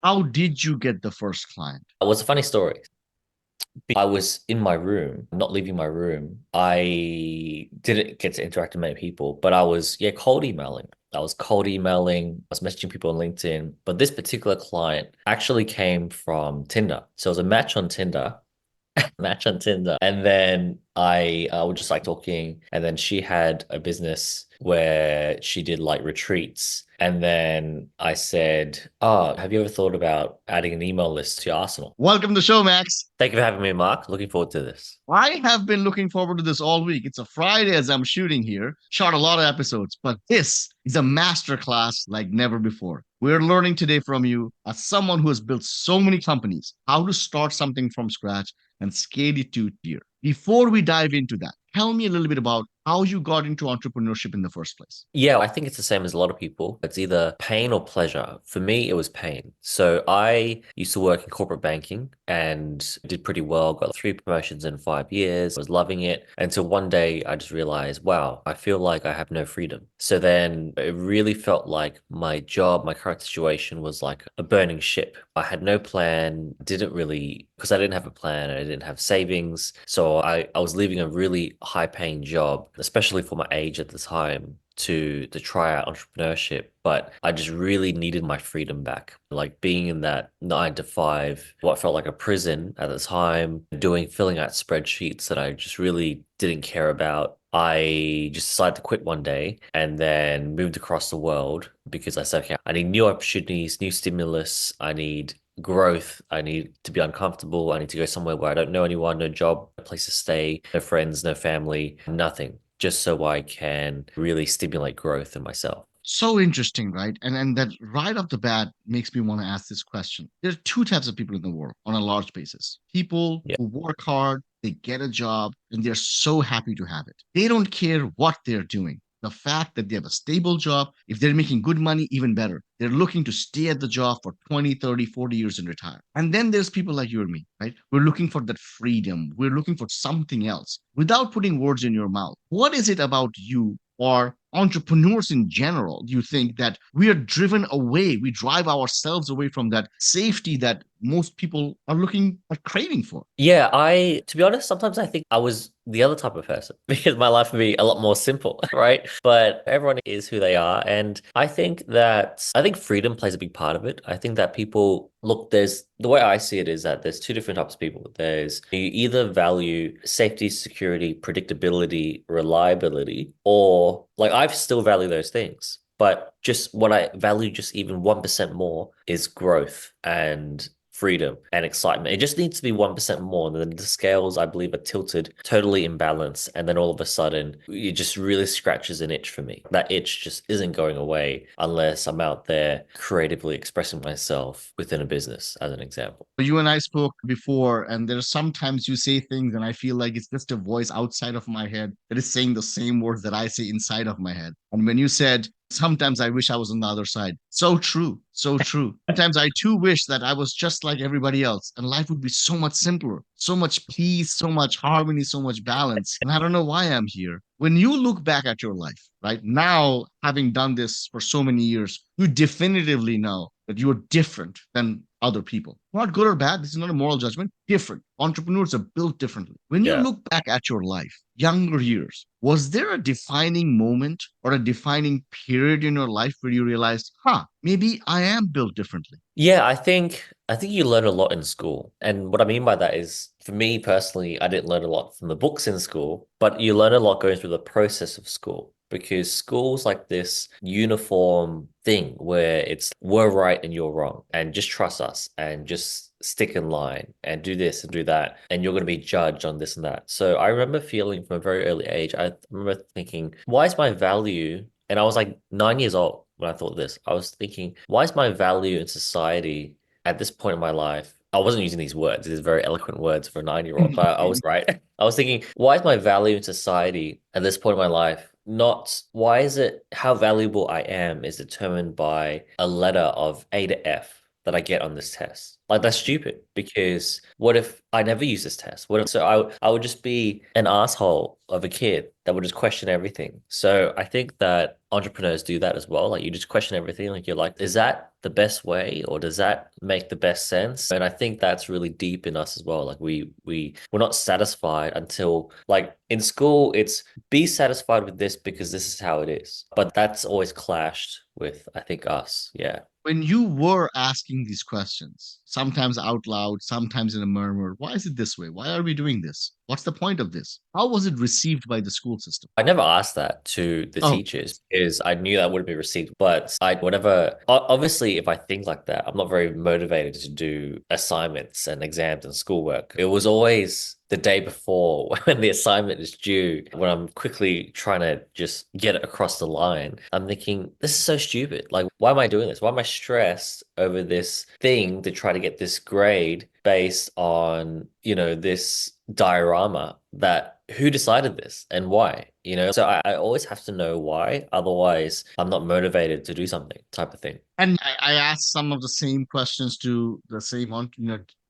How did you get the first client? It was a funny story. I was in my room, not leaving my room. I didn't get to interact with many people, but I was, yeah, cold emailing. I was cold emailing, I was messaging people on LinkedIn. But this particular client actually came from Tinder. So it was a match on Tinder. And then I was just like talking. And then she had a business where she did like retreats. And then I said, oh, have you ever thought about adding an email list to your arsenal? Welcome to the show, Max. Thank you for having me, Mark. Looking forward to this. I have been looking forward to this all week. It's a Friday as I'm shooting here. Shot a lot of episodes, but this is a masterclass like never before. We're learning today from you, as someone who has built so many companies, how to start something from scratch and scale it to tier. Before we dive into that, tell me a little bit about how you got into entrepreneurship in the first place. Yeah, I think it's the same as a lot of people. It's either pain or pleasure. For me, it was pain. So I used to work in corporate banking and did pretty well, got 3 promotions in 5 years, was loving it until one day I just realized, wow, I feel like I have no freedom. So then it really felt like my job, my current situation was like a burning ship. I had no plan, didn't really, because I didn't have a plan, I didn't have savings. So I was leaving a really high paying job, especially for my age at the time, to try out entrepreneurship, but I just really needed my freedom back. Like being in that 9 to 5, what felt like a prison at the time, filling out spreadsheets that I just really didn't care about. I just decided to quit one day and then moved across the world because I said, okay, I need new opportunities, new stimulus. I need growth. I need to be uncomfortable. I need to go somewhere where I don't know anyone, no job, no place to stay, no friends, no family, nothing, just so I can really stimulate growth in myself. So interesting, right? And that right off the bat makes me want to ask this question. There are two types of people in the world on a large basis. People Yeah. who work hard, they get a job, and they're so happy to have it. They don't care what they're doing. The fact that they have a stable job, if they're making good money, even better. They're looking to stay at the job for 20, 30, 40 years and retire. And then there's people like you and me, right? We're looking for that freedom. We're looking for something else without putting words in your mouth. What is it about you or entrepreneurs in general, do you think that we are driven away? We drive ourselves away from that safety that most people are craving for. Yeah, to be honest, sometimes I think I was the other type of person because my life would be a lot more simple, right? But everyone is who they are. And I think freedom plays a big part of it. I think that people look, there's the way I see it is that there's two different types of people. There's you either value safety, security, predictability, reliability, or like I still value those things. But just what I value just even 1% more is growth and freedom and excitement. It just needs to be 1% more. And then the scales, I believe, are tilted totally imbalanced. And then all of a sudden, it just really scratches an itch for me. That itch just isn't going away unless I'm out there creatively expressing myself within a business, as an example. You and I spoke before, and there's sometimes you say things, and I feel like it's just a voice outside of my head that is saying the same words that I say inside of my head. And when you said, sometimes I wish I was on the other side, so true, so true. Sometimes I too wish that I was just like everybody else, and life would be so much simpler, so much peace, so much harmony, so much balance. And I don't know why I'm here. When you look back at your life, right now, having done this for so many years, you definitively know that you're different than other people. Not good or bad. This is not a moral judgment. Different. Entrepreneurs are built differently. When you Yeah. look back at your life, younger years, was there a defining moment or a defining period in your life where you realized, maybe I am built differently? Yeah, I think you learn a lot in school. And what I mean by that is for me personally, I didn't learn a lot from the books in school, but you learn a lot going through the process of school because school's like this uniform thing where it's we're right and you're wrong and just trust us and just stick in line and do this and do that and you're going to be judged on this and that. So I remember feeling from a very early age, I remember thinking, why is my value? And I was like 9 years old when I thought this. I was thinking, why is my value in society at this point in my life? I wasn't using these words, these very eloquent words for a 9 year old, but I was right. I was thinking, why is my value in society at this point in my life not why is it how valuable I am is determined by a letter of A to F. that I get on this test? Like that's stupid because what if I never use this test? What if so I would just be an asshole of a kid that would just question everything. So I think that entrepreneurs do that as well. Like you just question everything. Like you're like, is that the best way or does that make the best sense? And I think that's really deep in us as well. Like we're not satisfied until like in school, it's be satisfied with this because this is how it is. But that's always clashed with, I think, us. Yeah. When you were asking these questions, sometimes out loud, sometimes in a murmur, why is it this way? Why are we doing this? What's the point of this? How was it received by the school system? I never asked that to the Oh, teachers because I knew that wouldn't be received. But obviously, if I think like that, I'm not very motivated to do assignments and exams and schoolwork. It was always the day before when the assignment is due, when I'm quickly trying to just get it across the line. I'm thinking, this is so stupid. Like, why am I doing this? Why am I stressed over this thing to try to get this grade based on, this diorama that who decided this and why? So I always have to know why. Otherwise, I'm not motivated to do something type of thing. and I asked some of the same questions to the same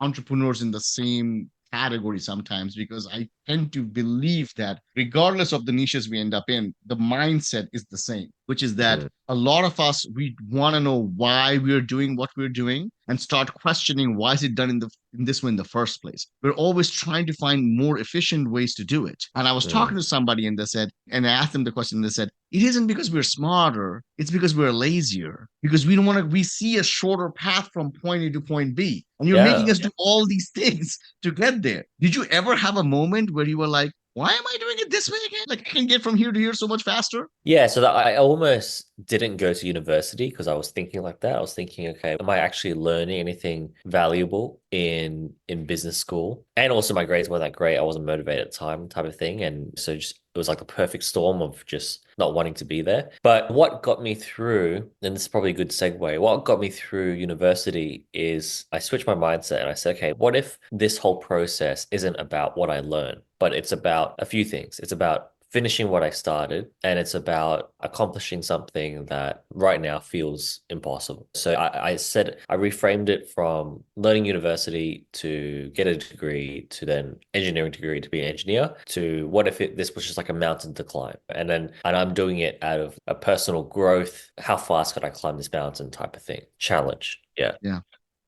entrepreneurs in the same category sometimes because I tend to believe that regardless of the niches we end up in, the mindset is the same, which is that Mm. a lot of us we want to know why we're doing what we're doing and start questioning why is it done in this way in the first place. We're always trying to find more efficient ways to do it. And I was talking Mm. to somebody and they said, and I asked them the question, and they said, it isn't because we're smarter, it's because we're lazier. Because we don't want to, we see a shorter path from point A to point B. And you're making Yeah. us do all these things to get there. Did you ever have a moment where you were like, why am I doing it this way again? Like I can get from here to here so much faster. Yeah, so that I almost didn't go to university because I was thinking like that. I was thinking, okay, am I actually learning anything valuable in business school? And also my grades weren't that great. I wasn't motivated at the time, type of thing. And so just it was like the perfect storm of just not wanting to be there. But what got me through, and this is probably a good segue, what got me through university is I switched my mindset and I said, okay, what if this whole process isn't about what I learn, but it's about a few things. It's about finishing what I started, and it's about accomplishing something that right now feels impossible. So I said, I reframed it from learning university to get a degree to then engineering degree to be an engineer to what if this was just like a mountain to climb? And I'm doing it out of a personal growth. How fast could I climb this mountain type of thing? Challenge. Yeah. Yeah.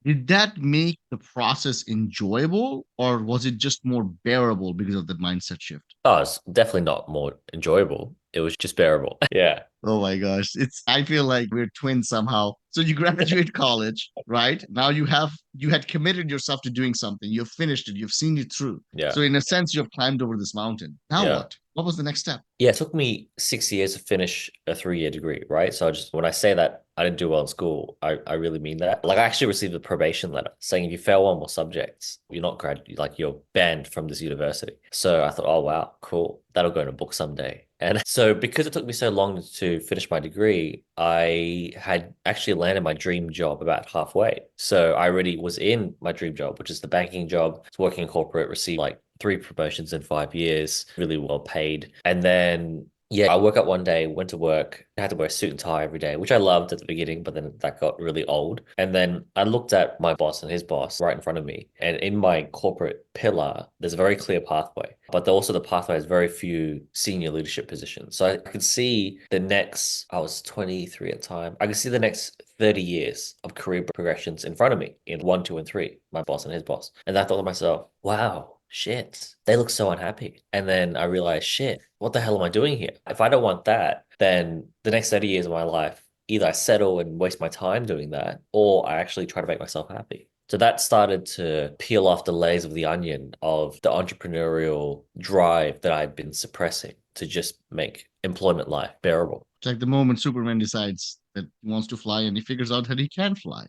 Did that make the process enjoyable or was it just more bearable because of the mindset shift? Oh, it's definitely not more enjoyable. It was just bearable. Yeah. Oh my gosh. I feel like we're twins somehow. So you graduate college, right? Now you had committed yourself to doing something. You've finished it. You've seen it through. Yeah. So in a sense, you have climbed over this mountain. Now Yeah. what? What was the next step? Yeah, it took me 6 years to finish a 3-year degree, right? So when I say that I didn't do well in school, I really mean that. Like I actually received a probation letter saying if you fail one more subjects, you're not like you're banned from this university. So I thought, oh wow, cool. That'll go in a book someday. And so because it took me so long to finish my degree, I had actually landed my dream job about halfway. So I already was in my dream job, which is the banking job. It's working in corporate, received like 3 promotions in 5 years, really well paid. And then, yeah, I woke up one day, went to work, I had to wear a suit and tie every day, which I loved at the beginning, but then that got really old. And then I looked at my boss and his boss right in front of me. And in my corporate pillar, there's a very clear pathway, but also the pathway has very few senior leadership positions. So I could see I was 23 at the time, I could see the next 30 years of career progressions in front of me in one, two, and three, my boss and his boss. And I thought to myself, wow, shit, they look so unhappy. And then I realized, shit, what the hell am I doing here? If I don't want that, then the next 30 years of my life, either I settle and waste my time doing that, or I actually try to make myself happy. So that started to peel off the layers of the onion of the entrepreneurial drive that I'd been suppressing to just make employment life bearable. It's like the moment Superman decides that he wants to fly and he figures out that he can fly.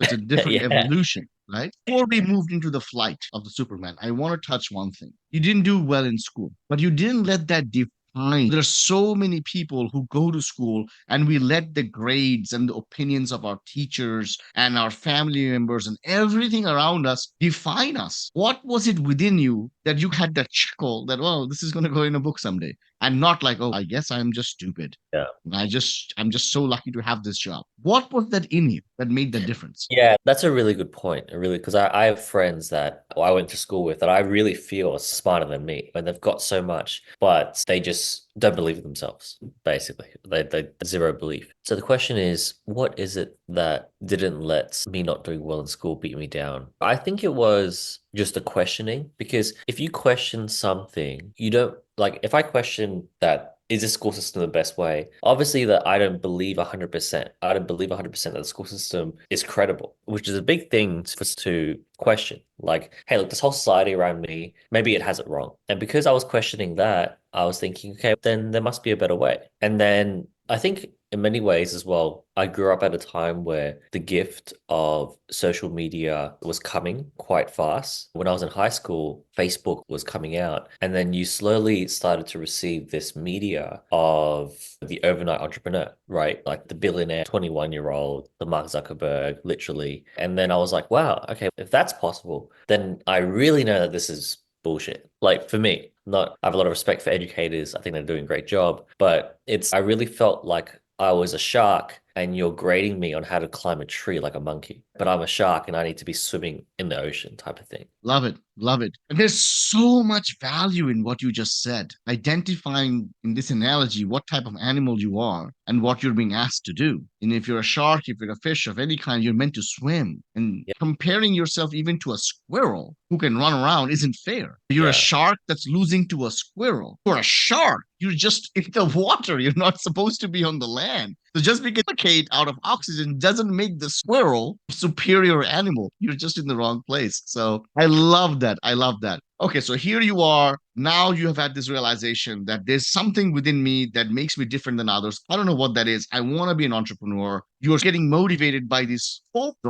It's a different Yeah. evolution, right? Before we moved into the flight of the Superman, I want to touch one thing. You didn't do well in school, but you didn't let that define behind. There are so many people who go to school and we let the grades and the opinions of our teachers and our family members and everything around us define us. What was it within you that you had that chuckle that, well, this is going to go in a book someday? And not like, oh, I guess I'm just stupid. Yeah. I'm just so lucky to have this job. What was that in you that made the difference? Yeah, that's a really good point. Really, because I have friends that I went to school with that I really feel are smarter than me, and they've got so much, but they just don't believe in themselves, basically. They zero belief. So the question is, what is it that didn't let me not doing well in school beat me down? I think it was just a questioning, because if you question something, you don't like, if I question that, is the school system the best way? Obviously, that I don't believe 100%. I don't believe 100% that the school system is credible, which is a big thing for us to question. Like, hey, look, this whole society around me, maybe it has it wrong. And because I was questioning that, I was thinking, okay, then there must be a better way. And then I think in many ways as well, I grew up at a time where the gift of social media was coming quite fast. When I was in high school, Facebook was coming out, and then you slowly started to receive this media of the overnight entrepreneur, right? Like the billionaire 21-year-old, the Mark Zuckerberg, literally. And then I was like, wow, okay, if that's possible, then I really know that this is bullshit. Like for me, not, I have a lot of respect for educators. I think they're doing a great job, but I really felt like I was a shark and you're grading me on how to climb a tree like a monkey, but I'm a shark and I need to be swimming in the ocean type of thing. Love it. Love it. And there's so much value in what you just said. Identifying in this analogy what type of animal you are and what you're being asked to do. And if you're a shark, if you're a fish of any kind, you're meant to swim. And Yeah. comparing yourself even to a squirrel who can run around isn't fair. You're a Yeah. shark that's losing to a squirrel. You're a shark. You're just in the water. You're not supposed to be on the land. So just because you suffocate out of oxygen doesn't make the squirrel a superior animal. You're just in the wrong place. So I love that. I love that. Okay, so here you are. Now you have had this realization that there's something within me that makes me different than others. I don't know what that is. I want to be an entrepreneur. You're getting motivated by these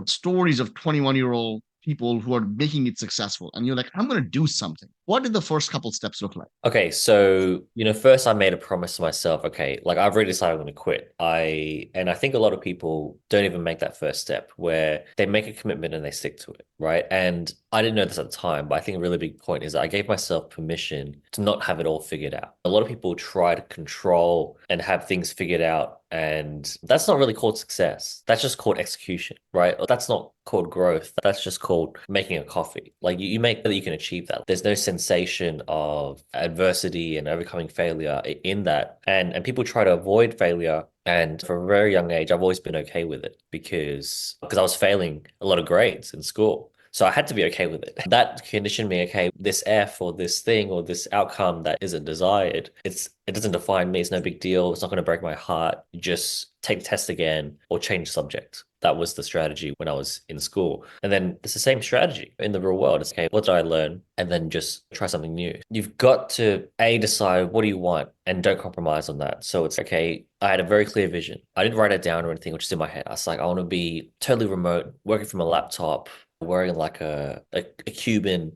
stories of 21-year-old people who are making it successful. And you're like, I'm going to do something. What did the first couple steps look like? Okay, so first I made a promise to myself. Okay, like I've already decided I'm going to quit. And I think a lot of people don't even make that first step where they make a commitment and they stick to it, right? And I didn't know this at the time, but I think a really big point is that I gave myself permission to not have it all figured out. A lot of people try to control and have things figured out, and that's not really called success. That's just called execution, right? That's not called growth. That's just called making a coffee. Like you make that you can achieve that. There's no sensation of adversity and overcoming failure in that. And people try to avoid failure. And from a very young age, I've always been okay with it because I was failing a lot of grades in school. So I had to be okay with it. That conditioned me, okay, this F or this thing or this outcome that isn't desired, it doesn't define me. It's no big deal. It's not going to break my heart. Just take the test again or change subject. That was the strategy when I was in school. And then it's the same strategy in the real world. It's okay, what did I learn? And then just try something new. You've got to decide what do you want and don't compromise on that. So it's okay. I had a very clear vision. I didn't write it down or anything, which is in my head. I was like, I want to be totally remote, working from a laptop, wearing like a Cuban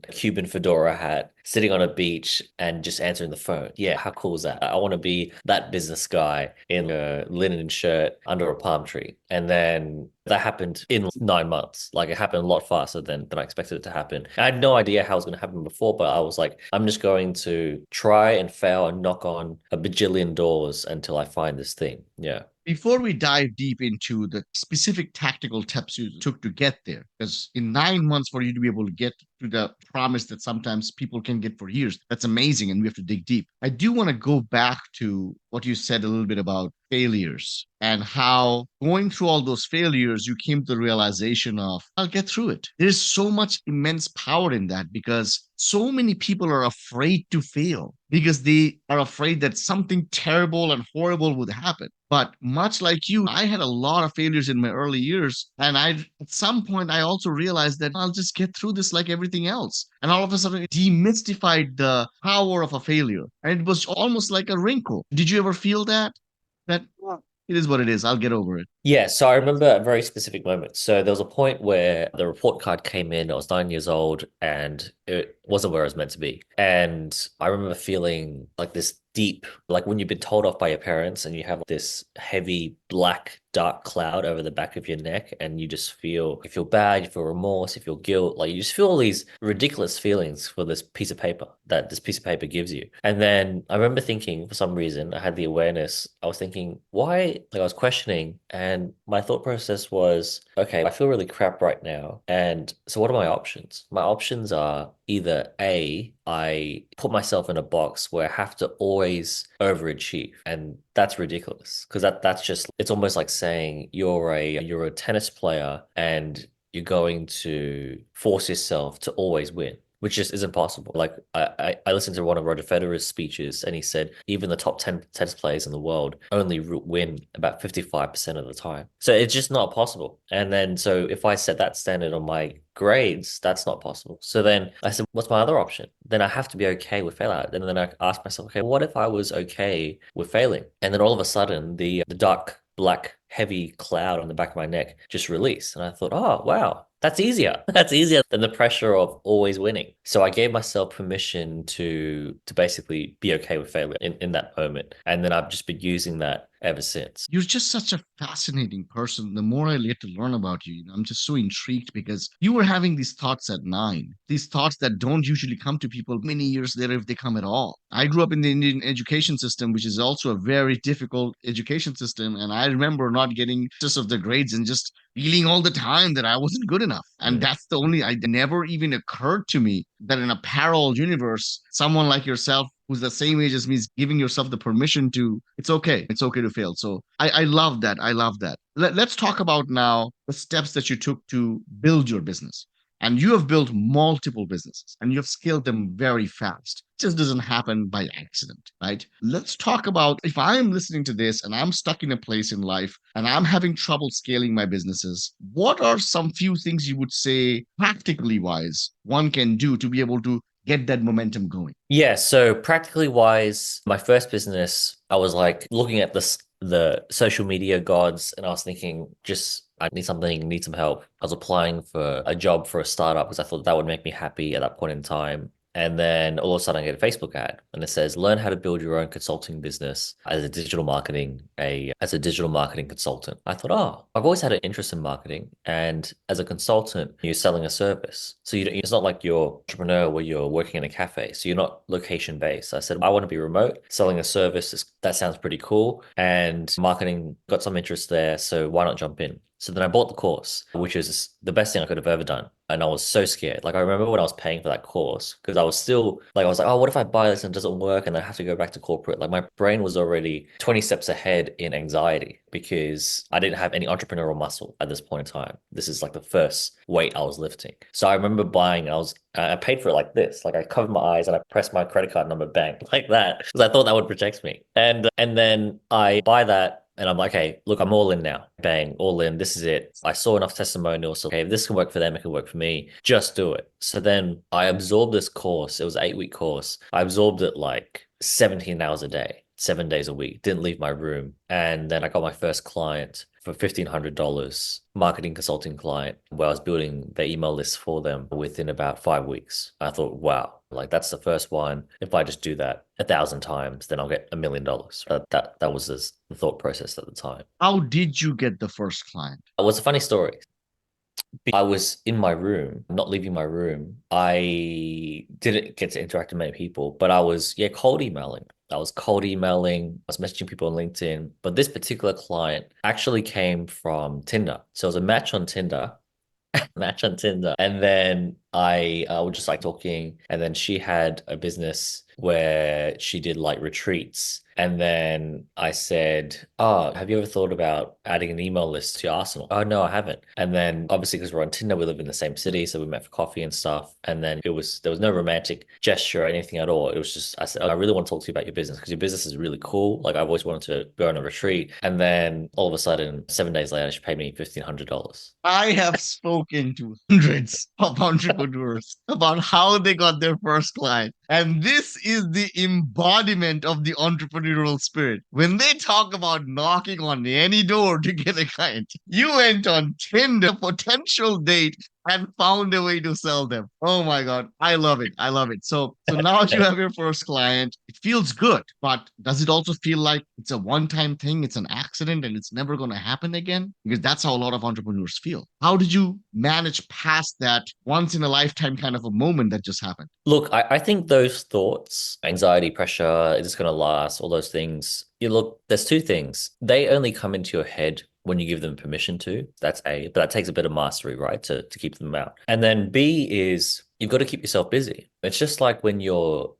fedora hat, sitting on a beach and just answering the phone. Yeah, how cool is that? I want to be that business guy in a linen shirt under a palm tree. And then that happened in 9 months. Like it happened a lot faster than I expected it to happen. I had no idea how it was going to happen before, but I was like, I'm just going to try and fail and knock on a bajillion doors until I find this thing. Yeah. Before we dive deep into the specific tactical steps you took to get there, because in 9 months for you to be able to get to the promise that sometimes people can get for years, that's amazing. And we have to dig deep. I do want to go back to what you said a little bit about failures and how going through all those failures, you came to the realization of, I'll get through it. There's so much immense power in that because so many people are afraid to fail because they are afraid that something terrible and horrible would happen. But much like you, I had a lot of failures in my early years. And at some point, I also realized that I'll just get through this like everything else. And all of a sudden, it demystified the power of a failure. And it was almost like a wrinkle. Did you ever feel that? That well, it is what it is. I'll get over it. Yeah, so I remember a very specific moment. So there was a point where the report card came in. I was 9 years old and it wasn't where I was meant to be. And I remember feeling like this deep, like when you've been told off by your parents and you have this heavy black dark cloud over the back of your neck and you feel bad, you feel remorse, you feel guilt, like you just feel all these ridiculous feelings for this piece of paper that this piece of paper gives you. And then I remember thinking for some reason I had the awareness, I was thinking why, like I was questioning, and my thought process was, okay, I feel really crap right now, and so what are my options? My options are either A, I put myself in a box where I have to always overachieve, and that's ridiculous because that's just, it's almost like saying you're a tennis player and you're going to force yourself to always win, which just isn't possible. Like I listened to one of Roger Federer's speeches, and he said even the top 10 tennis players in the world only win about 55% of the time. So it's just not possible. And then so if I set that standard on my grades, that's not possible. So then I said, what's my other option? Then I have to be okay with failure. And then I asked myself, okay, what if I was okay with failing? And then all of a sudden, the dark black heavy cloud on the back of my neck just released. And I thought, oh, wow, that's easier. That's easier than the pressure of always winning. So I gave myself permission to basically be okay with failure in that moment. And then I've just been using that ever since. You're just such a fascinating person. The more I get to learn about you, I'm just so intrigued because you were having these thoughts at 9, these thoughts that don't usually come to people many years later, if they come at all. I grew up in the Indian education system, which is also a very difficult education system. And I remember not getting just of the grades and just feeling all the time that I wasn't good enough. And Mm. that's the only, I never even occurred to me that in a parallel universe, someone like yourself who's the same age as me is giving yourself the permission to, it's okay. It's okay to fail. So I love that. I love that. Let's talk about now the steps that you took to build your business. And you have built multiple businesses and you have scaled them very fast. It just doesn't happen by accident, right? Let's talk about if I'm listening to this and I'm stuck in a place in life and I'm having trouble scaling my businesses, what are some few things you would say, practically wise, one can do to be able to get that momentum going? Yeah, so practically wise, my first business, I was like looking at the social media gods, and I was thinking, just I need something, need some help. I was applying for a job for a startup because I thought that would make me happy at that point in time. And then all of a sudden I get a Facebook ad and it says, learn how to build your own consulting business as a digital marketing consultant. I thought, oh, I've always had an interest in marketing. And as a consultant, you're selling a service. So it's not like you're entrepreneur where you're working in a cafe. So you're not location based. I said, I want to be remote. Selling a service, that sounds pretty cool. And marketing got some interest there. So why not jump in? So then I bought the course, which is the best thing I could have ever done. And I was so scared. Like I remember when I was paying for that course, because I was still like, I was like, oh, what if I buy this and it doesn't work and I have to go back to corporate? Like my brain was already 20 steps ahead in anxiety because I didn't have any entrepreneurial muscle at this point in time. This is like the first weight I was lifting. So I remember buying, I paid for it like this. Like I covered my eyes and I pressed my credit card number, bang, like that. Because I thought that would protect me. And then I buy that. And I'm like, hey, look, I'm all in now. Bang, all in. This is it. I saw enough testimonials. So, okay, if this can work for them, it can work for me. Just do it. So then I absorbed this course. It was an 8-week course. I absorbed it like 17 hours a day, 7 days a week. Didn't leave my room. And then I got my first client for $1,500, marketing consulting client, where I was building the email list for them within about 5 weeks. I thought, wow, like that's the first one. If I just do that 1,000 times, then I'll get $1 million. That was the thought process at the time. How did you get the first client? It was a funny story. I was in my room, not leaving my room. I didn't get to interact with many people, but I was, yeah, cold emailing. I was cold emailing, I was messaging people on LinkedIn. But this particular client actually came from Tinder. So it was a match on Tinder. And then I was just like talking. And then she had a business where she did like retreats. And then I said, oh, have you ever thought about adding an email list to your arsenal? Oh, no, I haven't. And then obviously, because we're on Tinder, we live in the same city. So we met for coffee and stuff. And then there was no romantic gesture or anything at all. It was just, I said, oh, I really want to talk to you about your business because your business is really cool. Like I've always wanted to go on a retreat. And then all of a sudden, 7 days later, she paid me $1,500. I have spoken to hundreds of entrepreneurs about how they got their first client. And this is the embodiment of the entrepreneurial spirit. When they talk about knocking on any door to get a client, you went on Tinder, potential date, and found a way to sell them. Oh my God. I love it. I love it. So now you have your first client. It feels good, but does it also feel like it's a one-time thing? It's an accident and it's never going to happen again? Because that's how a lot of entrepreneurs feel. How did you manage past that once in a lifetime kind of a moment that just happened? Look, I think those thoughts, anxiety, pressure, is this going to last, all those things. You look, there's two things. They only come into your head when you give them permission to. That's A, but that takes a bit of mastery, right? To keep them out. And then B is you've got to keep yourself busy. It's just like when you're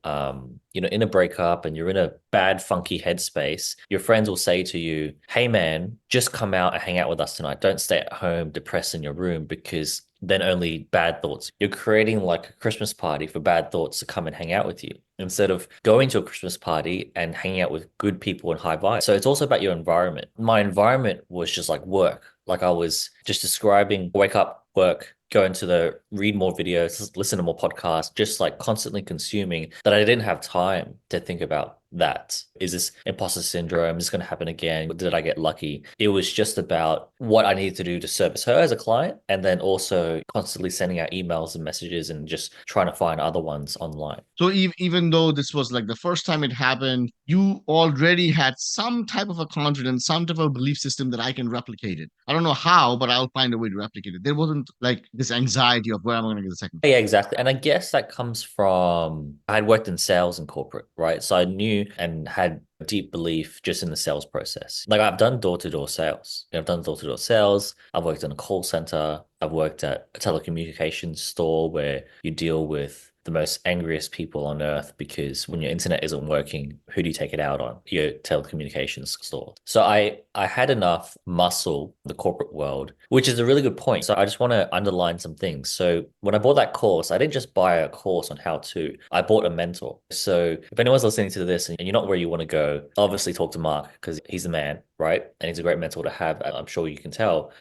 in a breakup and you're in a bad, funky headspace, your friends will say to you, "Hey man, just come out and hang out with us tonight. Don't stay at home depressed in your room because then only bad thoughts." You're creating like a Christmas party for bad thoughts to come and hang out with you instead of going to a Christmas party and hanging out with good people and high vibes. So it's also about your environment. My environment was just like work. Like I was just describing, wake up, work, go into the read more videos, listen to more podcasts, just like constantly consuming that I didn't have time to think about that. Is this imposter syndrome? Is this going to happen again? Did I get lucky? It was just about what I needed to do to service her as a client and then also constantly sending out emails and messages and just trying to find other ones online. So even though this was like the first time it happened, you already had some type of a confidence, some type of belief system that I can replicate it. I don't know how, but I'll find a way to replicate it. There wasn't like this anxiety of where am I going to get the second. Yeah, exactly. And I guess that comes from I had worked in sales and corporate, right? So I knew and had a deep belief just in the sales process. Like I've done door-to-door sales. I've done door-to-door sales. I've worked in a call center. I've worked at a telecommunications store where you deal with the most angriest people on earth because when your internet isn't working, who do you take it out on? Your telecommunications store. So I had enough muscle in the corporate world, which is a really good point. So I just want to underline some things. So when I bought that course, I didn't just buy a course on how to, I bought a mentor. So if anyone's listening to this and you're not where you want to go, obviously talk to Mark because he's the man, right? And he's a great mentor to have. I'm sure you can tell.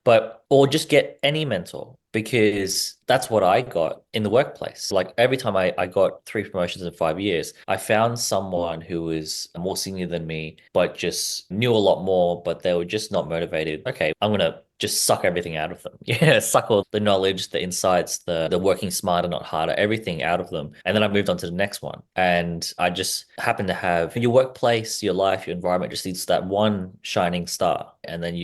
Or just get any mentor because that's what I got in the workplace. Like every time I got 3 promotions in 5 years, I found someone who was more senior than me, but just knew a lot more, but they were just not motivated. Okay, I'm going to just suck everything out of them. Yeah, suck all the knowledge, the insights, the working smarter, not harder, everything out of them. And then I moved on to the next one. And I just happened to have your workplace, your life, your environment just needs that one shining star. And then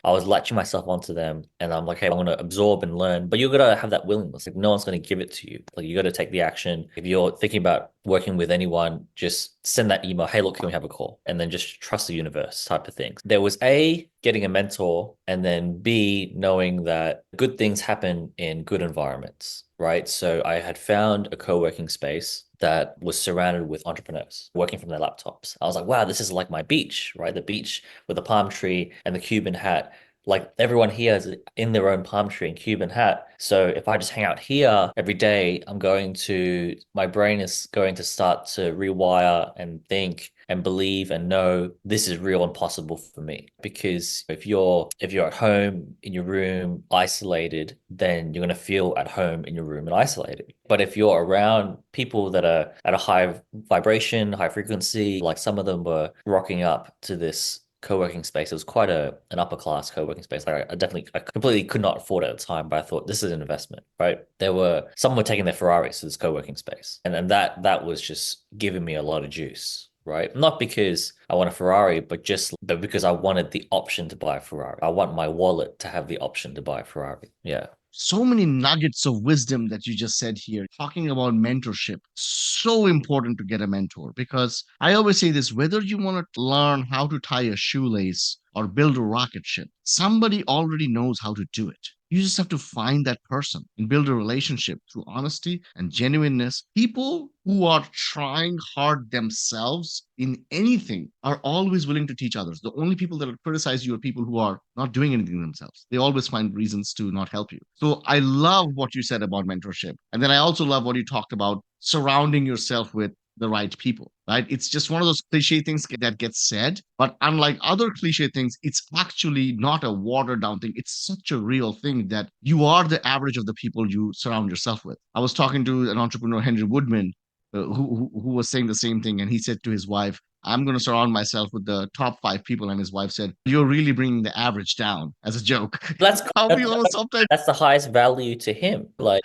I was latching myself onto them and I'm like, hey, I'm going to absorb and learn, but you're going to have that willingness. Like no one's going to give it to you. Like you got to take the action. If you're thinking about working with anyone, just send that email. Hey, look, can we have a call? And then just trust the universe type of things. There was A, getting a mentor, and then B, knowing that good things happen in good environments, right? So I had found a co-working space that was surrounded with entrepreneurs working from their laptops. I was like, wow, this is like my beach, right? The beach with the palm tree and the Cuban hat. Like everyone here is in their own palm tree and Cuban hat. So if I just hang out here every day, my brain is going to start to rewire and think and believe and know this is real and possible for me. Because if you're at home in your room isolated, then you're going to feel at home in your room and isolated. But if you're around people that are at a high vibration, high frequency, like some of them were rocking up to this co-working space. It was quite an upper class co-working space. Like I completely could not afford it at the time, but I thought this is an investment, right? Some were taking their Ferraris to this co-working space. And then that was just giving me a lot of juice, right? Not because I want a Ferrari, but because I wanted the option to buy a Ferrari. I want my wallet to have the option to buy a Ferrari. Yeah. So many nuggets of wisdom that you just said here, talking about mentorship. So important to get a mentor because I always say this whether you want to learn how to tie a shoelace or build a rocket ship, somebody already knows how to do it. You just have to find that person and build a relationship through honesty and genuineness. People who are trying hard themselves in anything are always willing to teach others. The only people that will criticize you are people who are not doing anything themselves. They always find reasons to not help you. So I love what you said about mentorship. And then I also love what you talked about surrounding yourself with the right people, right? It's just one of those cliche things that gets said, but unlike other cliche things, it's actually not a watered down thing. It's such a real thing that you are the average of the people you surround yourself with. I was talking to an entrepreneur, Henry Woodman, who was saying the same thing, and he said to his wife, I'm going to surround myself with the top 5 people. And his wife said, you're really bringing the average down, as a joke. That's How we that's all sometimes. that's the highest value to him. Like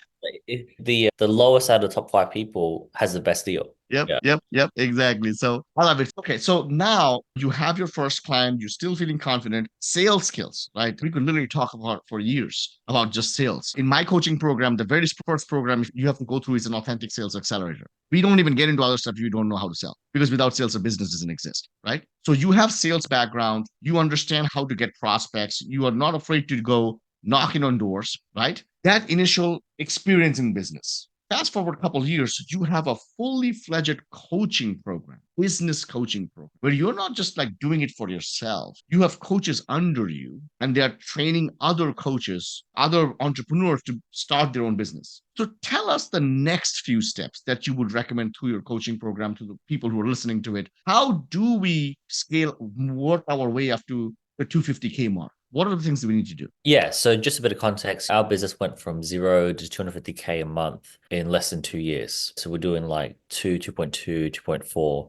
the lowest out of the top five people has the best deal. Yep, Yeah. yep, yep, exactly. So I love it. Okay, so now you have your first client, you're still feeling confident. Sales skills, right? We could literally talk about for years about just sales. In my coaching program, the very first program you have to go through is an authentic sales accelerator. We don't even get into other stuff you don't know how to sell, because without sales, a business doesn't exist, right? So you have sales background, you understand how to get prospects, you are not afraid to go knocking on doors, right? That initial experience in business. Fast forward a couple of years, you have a fully fledged coaching program, business coaching program, where you're not just like doing it for yourself. You have coaches under you, and they're training other coaches, other entrepreneurs to start their own business. So tell us the next few steps that you would recommend to your coaching program, to the people who are listening to it. How do we work our way up to the 250K mark? What are the things that we need to do? Yeah, so just a bit of context. Our business went from 0 to 250K a month in less than 2 years. So we're doing like 2.2, $2.4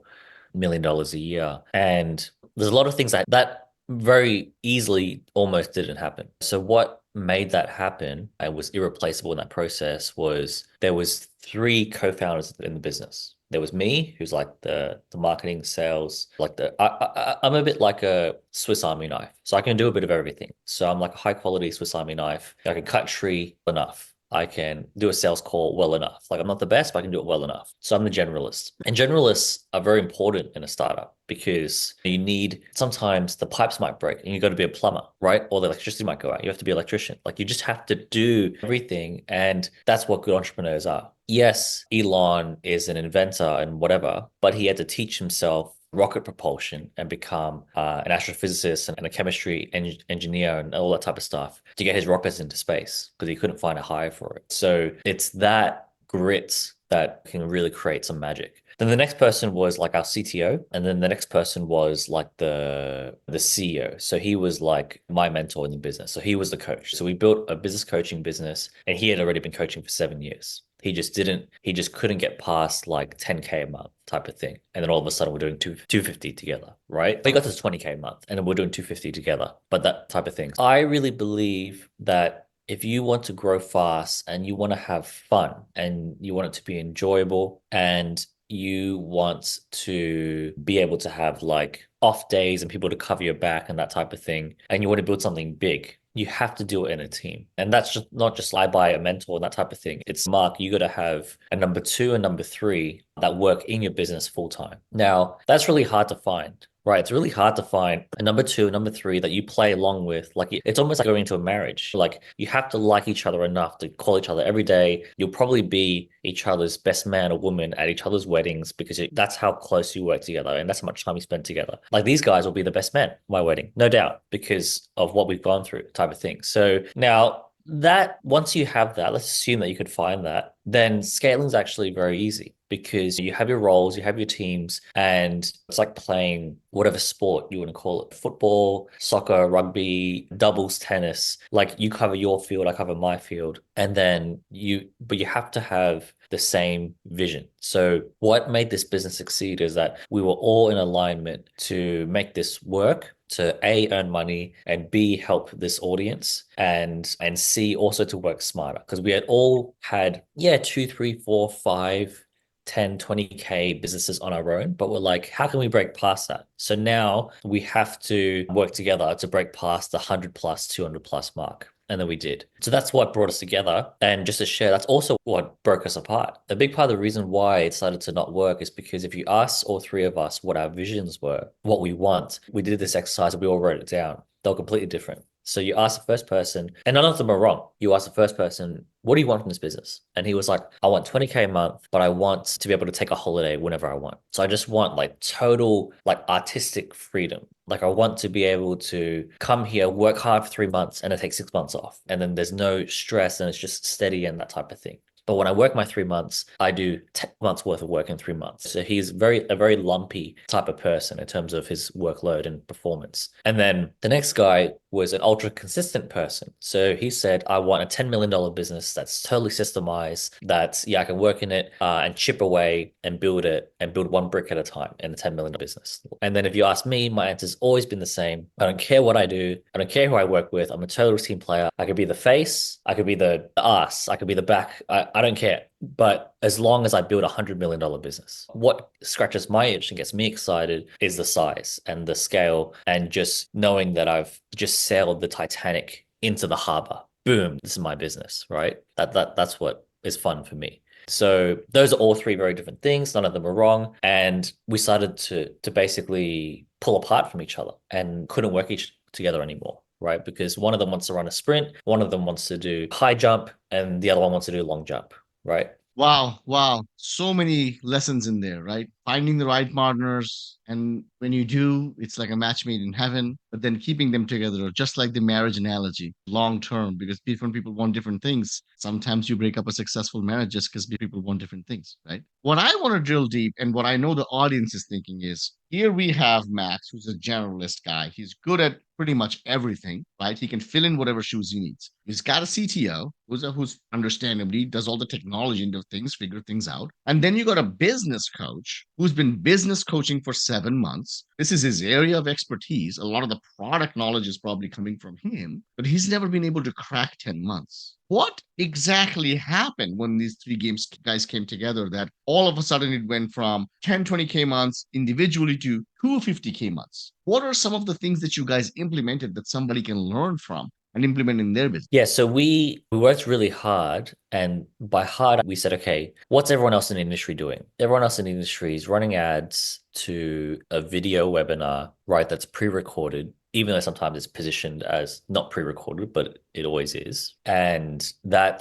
million a year. And there's a lot of things that very easily almost didn't happen. So what made that happen and was irreplaceable in that process was there was three co-founders in the business. There was me, who's like the marketing, sales, like I'm a bit like a Swiss Army knife, so I can do a bit of everything. So I'm like a high quality Swiss Army knife. I can cut tree enough. I can do a sales call well enough. Like I'm not the best, but I can do it well enough. So I'm the generalist. And generalists are very important in a startup because you need sometimes the pipes might break and you got to be a plumber, right? Or the electricity might go out. You have to be an electrician. Like you just have to do everything. And that's what good entrepreneurs are. Yes, Elon is an inventor and whatever, but he had to teach himself rocket propulsion and become an astrophysicist and a chemistry engineer and all that type of stuff to get his rockets into space because he couldn't find a hire for it. So it's that grit that can really create some magic. Then the next person was like our CTO, and then the next person was like the CEO. So he was like my mentor in the business. So he was the coach. So we built a business coaching business, and he had already been coaching for 7 years. He just couldn't get past like 10K a month type of thing. And then all of a sudden we're doing 250 together, right? We got to 20K a month and then we're doing 250 together, but that type of thing. I really believe that if you want to grow fast and you want to have fun and you want it to be enjoyable and you want to be able to have like off days and people to cover your back and that type of thing, and you want to build something big, you have to do it in a team. And that's just not just I buy a mentor and that type of thing. It's Mark, you got to have a number two and number three that work in your business full time. Now, that's really hard to find. Right, it's really hard to find a number two, a number three that you play along with. Like it's almost like going into a marriage. Like you have to like each other enough to call each other every day. You'll probably be each other's best man or woman at each other's weddings because that's how close you work together and that's how much time you spend together. Like these guys will be the best men at my wedding, no doubt, because of what we've gone through, type of thing. So now that once you have that, let's assume that you could find that, then scaling is actually very easy because you have your roles, you have your teams, and it's like playing whatever sport you want to call it, football, soccer, rugby, doubles, tennis. Like you cover your field, I cover my field, and then but you have to have the same vision. So what made this business succeed is that we were all in alignment to make this work, to A, earn money, and B, help this audience, and C, also to work smarter. Because we had all had, yeah, 2, 3, 4, 5, 10, 20K businesses on our own, but we're like, how can we break past that? So now we have to work together to break past the 100 plus, 200 plus mark. And then we did. So that's what brought us together. And just to share, that's also what broke us apart. A big part of the reason why it started to not work is because if you ask all three of us what our visions were, what we want, we did this exercise and we all wrote it down. They were completely different. So you ask the first person, and none of them are wrong. You ask the first person, what do you want from this business? And he was like, I want 20K a month, but I want to be able to take a holiday whenever I want. So I just want like total like artistic freedom. Like I want to be able to come here, work hard for 3 months, and then take 6 months off. And then there's no stress and it's just steady and that type of thing. But when I work my 3 months, I do 10 months worth of work in 3 months. So he's a very lumpy type of person in terms of his workload and performance. And then the next guy was an ultra consistent person. So he said, I want a $10 million business that's totally systemized, that's, yeah, I can work in it and chip away and build it and build one brick at a time in a $10 million business. And then if you ask me, my answer's always been the same. I don't care what I do. I don't care who I work with. I'm a total team player. I could be the face. I could be the ass. I could be the back. I don't care. But as long as I build $100 million business, what scratches my itch and gets me excited is the size and the scale and just knowing that I've just sailed the Titanic into the harbor. Boom, this is my business, right? That's what is fun for me. So those are all three very different things. None of them are wrong. And we started to basically pull apart from each other and couldn't work each together anymore, right? Because one of them wants to run a sprint, one of them wants to do high jump, and the other one wants to do long jump, right? Wow, wow. So many lessons in there, right? Finding the right partners. And when you do, it's like a match made in heaven, but then keeping them together, just like the marriage analogy, long term, because different people want different things. Sometimes you break up a successful marriage just because people want different things, right? What I want to drill deep and what I know the audience is thinking is here we have Max, who's a generalist guy. He's good at pretty much everything, right? He can fill in whatever shoes he needs. He's got a CTO who's understandably does all the technology into things, figure things out. And then you got a business coach who's been business coaching for 7 months. This is his area of expertise. A lot of the product knowledge is probably coming from him, but he's never been able to crack 10 months. What exactly happened when these three games guys came together that all of a sudden it went from 10, 20K months individually to 250K months? What are some of the things that you guys implemented that somebody can learn from and implement in their business? Yeah, so we worked really hard, and by hard we said, okay, what's everyone else in the industry doing? Everyone else in the industry is running ads to a video webinar, right? That's pre-recorded, even though sometimes it's positioned as not pre-recorded, but it always is. And yeah,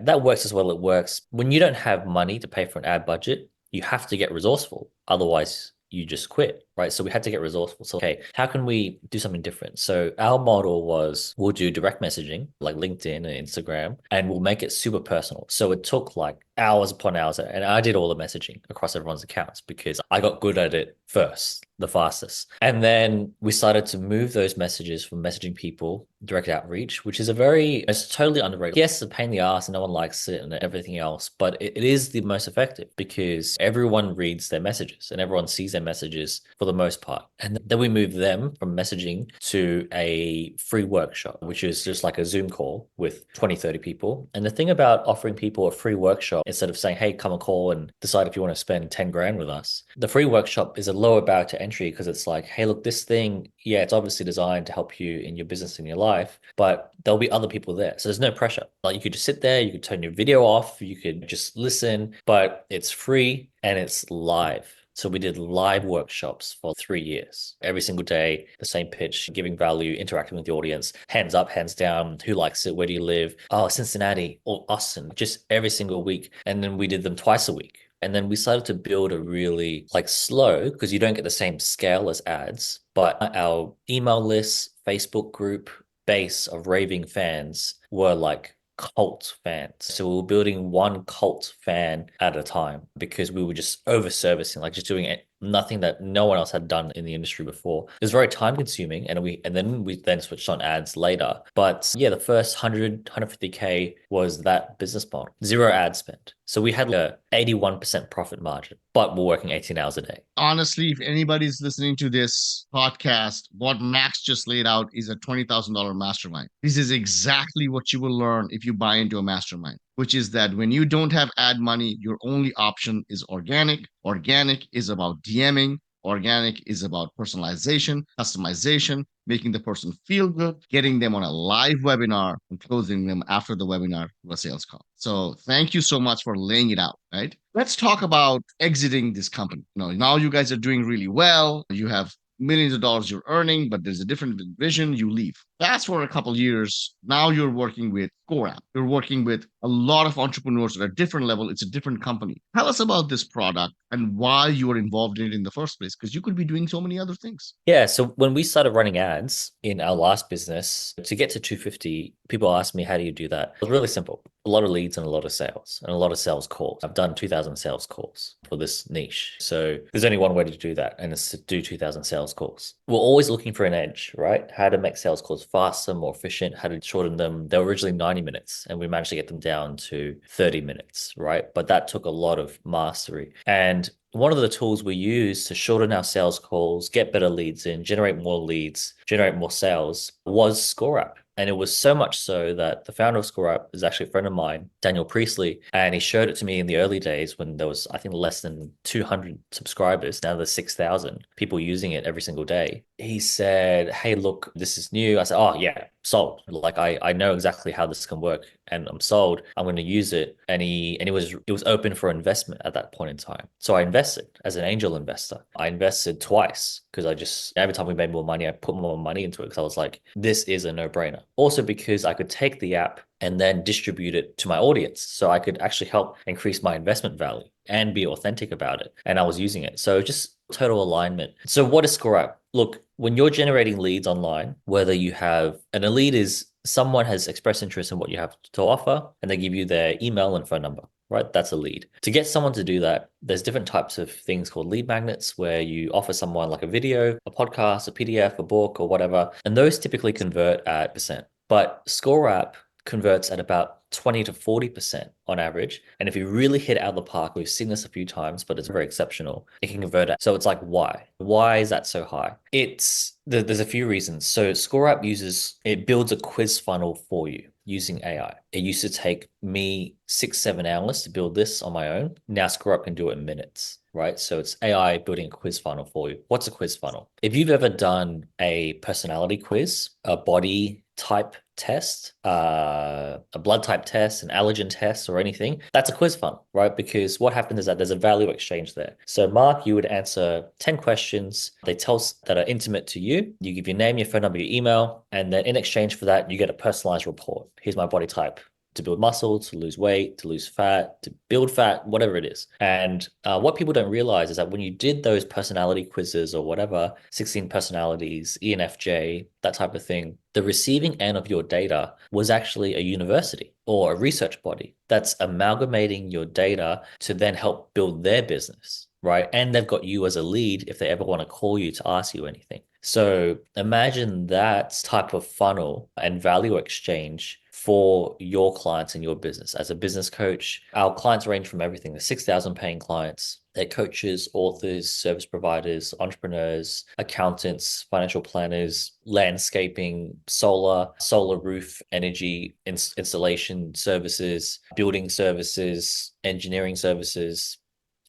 that works as well. It works when you don't have money to pay for an ad budget. You have to get resourceful. Otherwise, you just quit, right? So we had to get resourceful. So, okay, how can we do something different? So our model was we'll do direct messaging like LinkedIn and Instagram, and we'll make it super personal. So it took like hours upon hours, and I did all the messaging across everyone's accounts because I got good at it first, the fastest. And then we started to move those messages from messaging people, direct outreach, which is it's totally underrated. Yes, it's a pain in the ass and no one likes it and everything else, but it is the most effective because everyone reads their messages and everyone sees their messages for the most part. And then we move them from messaging to a free workshop, which is just like a Zoom call with 20, 30 people. And the thing about offering people a free workshop, instead of saying, hey, come a call and decide if you want to spend 10 grand with us, the free workshop is a lower barrier to entry because it's like, hey, look, this thing, yeah, it's obviously designed to help you in your business and your life, but there'll be other people there. So there's no pressure. Like you could just sit there, you could turn your video off, you could just listen, but it's free and it's live. So we did live workshops for 3 years, every single day, the same pitch, giving value, interacting with the audience, hands up, hands down, who likes it, where do you live? Oh, Cincinnati or Austin, just every single week. And then we did them twice a week. And then we started to build a really like slow, because you don't get the same scale as ads, but our email list, Facebook group base of raving fans were like cult fans. So we were building one cult fan at a time because we were just over servicing, like just doing nothing that no one else had done in the industry before. It was very time consuming and then we switched on ads later. But yeah, the first 150K was that business model. Zero ad spend. So we had like a 81% profit margin, but we're working 18 hours a day. Honestly, if anybody's listening to this podcast, what Max just laid out is a $20,000 mastermind. This is exactly what you will learn if you buy into a mastermind, which is that when you don't have ad money, your only option is organic. Organic is about DMing. Organic is about personalization, customization, making the person feel good, getting them on a live webinar, and closing them after the webinar to a sales call. So thank you so much for laying it out, right? Let's talk about exiting this company. Now you guys are doing really well. You have millions of dollars you're earning, but there's a different vision. You leave. Fast forward a couple of years, now you're working with ScoreApp. You're working with a lot of entrepreneurs at a different level. It's a different company. Tell us about this product and why you were involved in it in the first place, because you could be doing so many other things. Yeah, so when we started running ads in our last business, to get to 250, people asked me, how do you do that? It was really simple. A lot of leads and a lot of sales and a lot of sales calls. I've done 2,000 sales calls for this niche. So there's only one way to do that, and it's to do 2,000 sales calls. We're always looking for an edge, right? How to make sales calls faster, more efficient, how to shorten them. They were originally 90 minutes, and we managed to get them down to 30 minutes, right? But that took a lot of mastery. And one of the tools we use to shorten our sales calls, get better leads in, generate more leads, generate more sales was ScoreApp. And it was so much so that the founder of ScoreApp is actually a friend of mine, Daniel Priestley, and he showed it to me in the early days when there was, I think, less than 200 subscribers. Now there's 6,000 people using it every single day. He said, "Hey, look, this is new." I said, "Oh yeah, sold. Like I know exactly how this can work, and I'm sold. I'm going to use it." And it was open for investment at that point in time. So I invested as an angel investor. I invested twice because I just every time we made more money, I put more money into it because I was like, this is a no-brainer. Also because I could take the app and then distribute it to my audience. So I could actually help increase my investment value and be authentic about it. And I was using it. So just total alignment. So what is ScoreApp? Look, when you're generating leads online, whether you have a lead is someone has expressed interest in what you have to offer and they give you their email and phone number, right? That's a lead. To get someone to do that, there's different types of things called lead magnets where you offer someone like a video, a podcast, a PDF, a book, or whatever. And those typically convert at percent. But ScoreApp converts at about 20 to 40% on average. And if you really hit it out of the park, we've seen this a few times, but it's very exceptional. It can convert it. So it's like, why? Why is that so high? There's a few reasons. So ScoreApp it builds a quiz funnel for you using AI. It used to take me 6, 7 hours to build this on my own. Now ScoreUp can do it in minutes, right? So it's AI building a quiz funnel for you. What's a quiz funnel? If you've ever done a personality quiz, a body type test, a blood type test, an allergen test, or anything, that's a quiz funnel, right? Because what happens is that there's a value exchange there. So, Mark, you would answer 10 questions. They tell us that are intimate to you. You give your name, your phone number, your email, and then in exchange for that, you get a personalized report. Here's my body type: to build muscle, to lose weight, to lose fat, to build fat, whatever it is. And what people don't realize is that when you did those personality quizzes or whatever, 16 personalities, ENFJ, that type of thing, the receiving end of your data was actually a university or a research body that's amalgamating your data to then help build their business, right? And they've got you as a lead if they ever want to call you to ask you anything. So imagine that type of funnel and value exchange for your clients in your business. As a business coach, our clients range from everything. There's 6,000 paying clients. They're coaches, authors, service providers, entrepreneurs, accountants, financial planners, landscaping, solar roof energy installation services, building services, engineering services,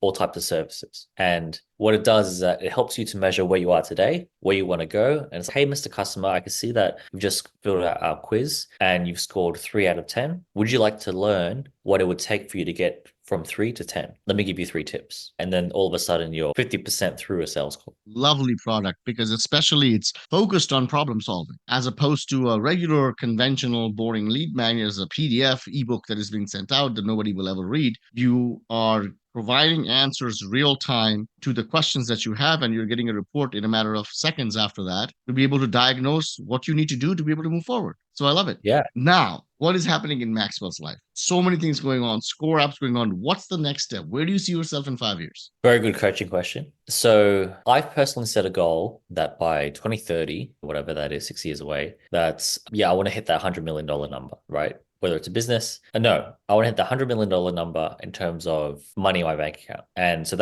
all types of services. And what it does is that it helps you to measure where you are today, where you want to go. And it's, hey, Mr. Customer, I can see that you've just filled out our quiz and you've scored 3 out of 10. Would you like to learn what it would take for you to get from 3 to 10? Let me give you 3 tips. And then all of a sudden you're 50% through a sales call. Lovely product because especially it's focused on problem solving as opposed to a regular conventional boring lead magnet as a PDF ebook that is being sent out that nobody will ever read. You are providing answers real time to the questions that you have, and you're getting a report in a matter of seconds after that to be able to diagnose what you need to do to be able to move forward. So I love it. Yeah. Now, what is happening in Maxwell's life? So many things going on, ScoreApp's going on. What's the next step? Where do you see yourself in 5 years? Very good coaching question. So I've personally set a goal that by 2030, whatever that is, 6 years away, I want to hit that $100 million number, right? Whether it's a business. No, I want to hit the $100 million number in terms of money in my bank account. And so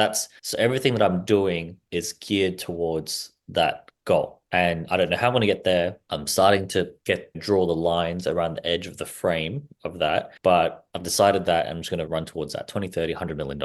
everything that I'm doing is geared towards that goal. And I don't know how I'm going to get there. I'm starting to draw the lines around the edge of the frame of that. But I've decided that I'm just going to run towards that 2030, $100 million.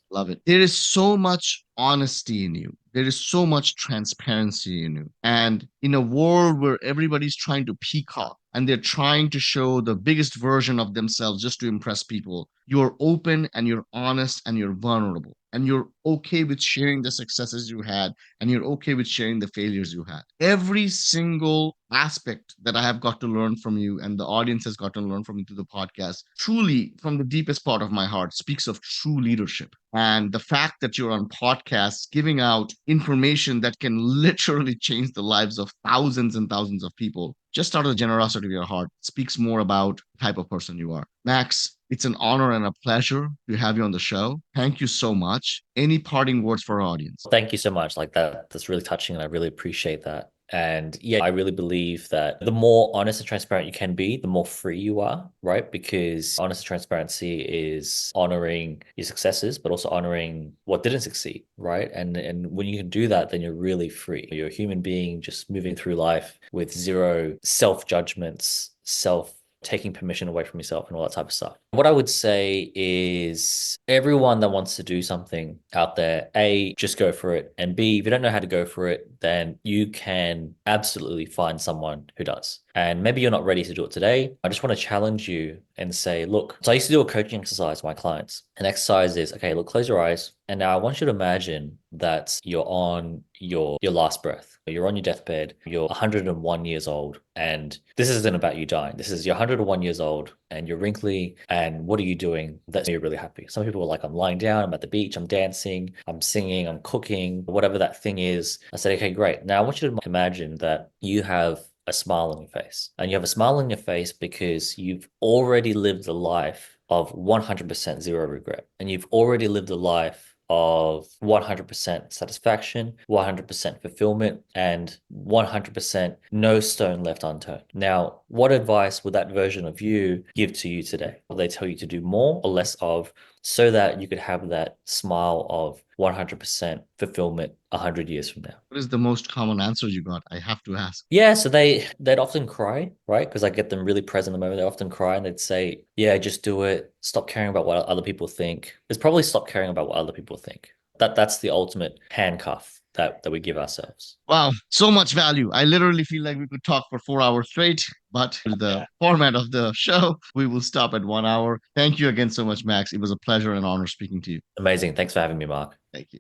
Love it. There is so much honesty in you. There is so much transparency in you. And in a world where everybody's trying to peacock and they're trying to show the biggest version of themselves just to impress people, you're open and you're honest and you're vulnerable. And you're okay with sharing the successes you had and you're okay with sharing the failures you had. Every single aspect that I have got to learn from you and the audience has got to learn from you through the podcast, truly from the deepest part of my heart, speaks of true leadership. And the fact that you're on podcasts giving out information that can literally change the lives of thousands and thousands of people just out of the generosity of your heart speaks more about the type of person you are. Max, it's an honor and a pleasure to have you on the show. Thank you so much. Any parting words for our audience? Thank you so much. Like that's really touching, and I really appreciate that. And yeah, I really believe that the more honest and transparent you can be, the more free you are, right? Because honest and transparency is honoring your successes, but also honoring what didn't succeed, right? And when you can do that, then you're really free. You're a human being just moving through life with zero self-judgments, self taking permission away from yourself and all that type of stuff. What I would say is everyone that wants to do something out there, A, just go for it. And B, if you don't know how to go for it, then you can absolutely find someone who does. And maybe you're not ready to do it today. I just want to challenge you and say, look, so I used to do a coaching exercise with my clients. An exercise is, okay, look, close your eyes. And now I want you to imagine that you're on your last breath. You're on your deathbed. You're 101 years old. And this isn't about you dying. This is you're 101 years old and you're wrinkly. And what are you doing that's you're really happy? Some people are like, I'm lying down, I'm at the beach, I'm dancing, I'm singing, I'm cooking, whatever that thing is. I said, okay, great. Now I want you to imagine that you have a smile on your face. And you have a smile on your face because you've already lived a life of 100% zero regret. And you've already lived a life of 100% satisfaction, 100% fulfillment, and 100% no stone left unturned. Now, what advice would that version of you give to you today? Will they tell you to do more or less of so that you could have that smile of 100% fulfillment 100 years from now? What is the most common answer you got? I have to ask. Yeah, so they'd often cry, right? Because I get them really present in the moment. They often cry and they'd say, "Yeah, just do it. Stop caring about what other people think." It's probably stop caring about what other people think. That's the ultimate handcuff that we give ourselves. Wow, so much value. I literally feel like we could talk for 4 hours straight, but the format of the show, we will stop at 1 hour. Thank you again so much, Max. It was a pleasure and honor speaking to you. Amazing. Thanks for having me, Mark. Thank you.